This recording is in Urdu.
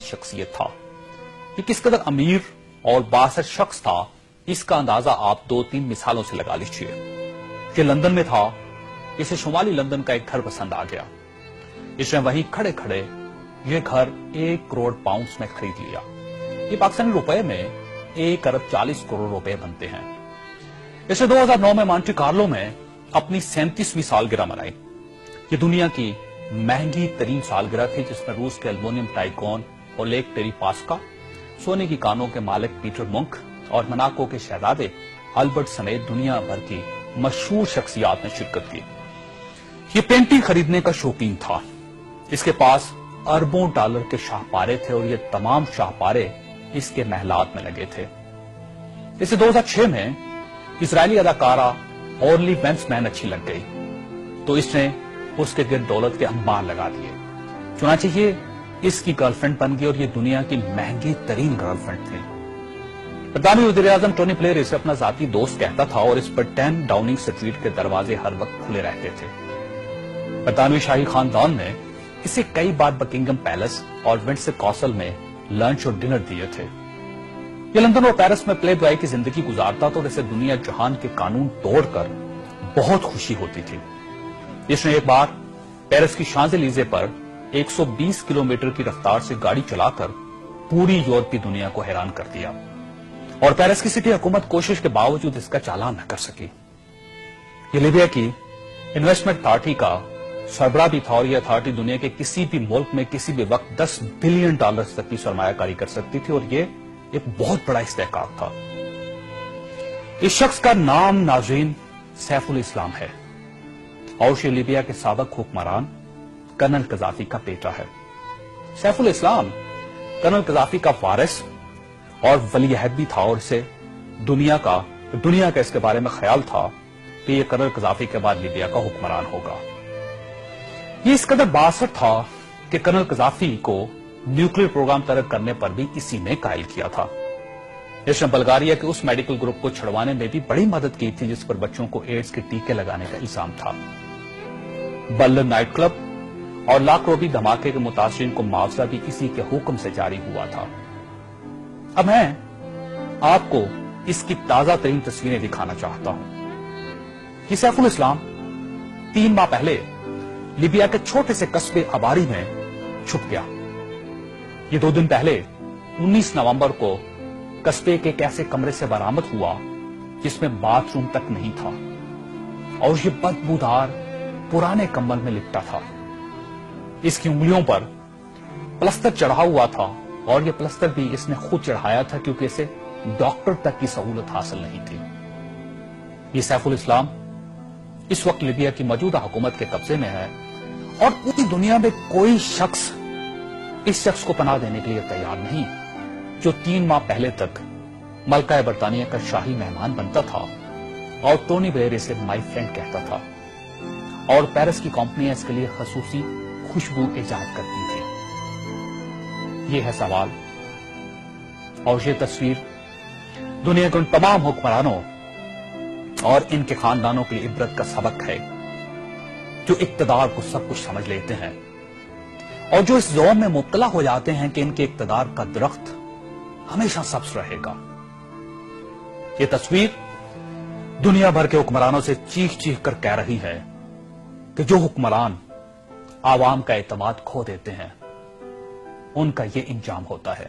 شخصیت تھا. یہ کس قدر امیر اور بااثر شخص تھا اس کا اندازہ آپ 2-3 مثالوں سے لگا لیجیے. کہ لندن میں تھا، اسے شمالی لندن کا ایک گھر پسند آ گیا. اس نے وہیں کھڑے کھڑے یہ گھر 1 کروڑ پاؤنڈز میں خرید لیا. یہ پاکستانی روپے میں 1 ارب 40 کروڑ روپے بنتے ہیں. اس نے 2009 میں مونٹی کارلو میں اپنی 37ویں سالگرہ منائی. یہ دنیا کی مہنگی ترین سالگرہ تھی، جس میں روس کے المونیم ٹائکون اور لیک ٹیری پاسکا، سونے کی کانوں کے مالک پیٹر منک اور مناکو کے شہزادے البرٹ سمیت دنیا بھر کی مشہور شخصیات نے شرکت کی. یہ پینٹنگ خریدنے کا شوقین تھا. اس کے پاس اربوں ڈالر کے شاہپارے تھے اور یہ تمام شاہپارے اس کے محلات میں لگے تھے. اسے 2006 میں اسرائیلی اداکارہ اورلی وینسمین اچھی لگ گئی تو اس نے اس کے گرد دولت کے انبار لگا دیے. چنانچہ یہ اس کی گرل فرینڈ بن گئی اور یہ دنیا کی مہنگی ترین گرل فرینڈ تھی. برطانوی وزیر اعظم ٹونی بلیئر اسے اپنا ذاتی دوست کہتا تھا اور اس پر 10 ڈاؤننگ اسٹریٹ کے دروازے ہر وقت کھلے رہتے تھے. برطانوی شاہی خاندان نے اسے کئی بار بکنگم پیلس اور ونڈسر کاسل میں لنچ اور ڈنر دیے تھے. یہ لندن اور پیرس میں پلے بوائے کی زندگی گزارتا تھا اور اسے دنیا جہان کے قانون توڑ کر بہت خوشی ہوتی تھی. اس نے ایک بار پیرس کی شانزلیزے پر 120 کلومیٹر کی رفتار سے گاڑی چلا کر پوری یورپی دنیا کو حیران کر دیا اور پیرس کی سٹی حکومت کوشش کے باوجود اس کا چالان نہ کر سکی. یہ لیبیا کی انویسٹمنٹ اتھارٹی کا سربراہ بھی تھا اور یہ اتھارٹی دنیا کے کسی بھی ملک میں کسی بھی وقت $10 بلین تک کی سرمایہ کاری کر سکتی تھی اور یہ ایک بہت بڑا استحقاق تھا. اس شخص کا نام ناظرین سیف الاسلام ہے اور یہ لیبیا کے سابق حکمران کرنل قذافی کا بیٹا ہے. سیف الاسلام کرنل قذافی کا وارث اور ولی عہد بھی تھا اور اسے دنیا کا اس کے بارے میں خیال تھا کہ یہ کرنل قذافی کے بعد لیبیا کا حکمران ہوگا. یہ اس قدر بااثر تھا کہ کرنل قذافی کو نیوکلیر پروگرام ترک کرنے پر بھی اسی نے قائل کیا تھا. اس نے بلغاریہ کے اس میڈیکل گروپ کو چھڑوانے میں بھی بڑی مدد کی تھی جس پر بچوں کو ایڈز کے ٹیکے لگانے کا الزام تھا. برلن نائٹ کلب اور لاکھ روبی دھماکے کے متاثرین کو معاوضہ بھی اسی کے حکم سے جاری ہوا تھا. اب میں آپ کو اس کی تازہ ترین تصویریں دکھانا چاہتا ہوں. یہ سیف الاسلام 3 ماہ پہلے لیبیا کے چھوٹے سے قصبے اباری میں چھپ گیا. یہ 2 دن پہلے 19 نومبر کو قصبے کے ایک ایسے کمرے سے برآمد ہوا جس میں باتھ روم تک نہیں تھا اور یہ بدبودار پرانے کمبل میں لپٹا تھا. اس کی انگلیوں پر پلستر چڑھا ہوا تھا اور یہ پلستر بھی اس نے خود چڑھایا تھا کیونکہ اسے ڈاکٹر تک کی سہولت حاصل نہیں تھی. یہ سیف الاسلام اس وقت لیبیا کی موجودہ حکومت کے قبضے میں ہے اور پوری دنیا میں کوئی شخص اس شخص کو پناہ دینے کے لیے تیار نہیں جو 3 ماہ پہلے تک ملکہ برطانیہ کا شاہی مہمان بنتا تھا اور ٹونی بلیئر اسے مائی فرینڈ کہتا تھا اور پیرس کی کمپنیاں اس کے لیے خصوصی خوشبو ایجاد کرتی تھی. یہ ہے سوال اور یہ تصویر دنیا کے ان تمام حکمرانوں اور ان کے خاندانوں کے لیے عبرت کا سبق ہے جو اقتدار کو سب کچھ سمجھ لیتے ہیں اور جو اس زوم میں مبتلا ہو جاتے ہیں کہ ان کے اقتدار کا درخت ہمیشہ سبز رہے گا. یہ تصویر دنیا بھر کے حکمرانوں سے چیخ چیخ کر کہہ رہی ہے کہ جو حکمران عوام کا اعتماد کھو دیتے ہیں ان کا یہ انجام ہوتا ہے.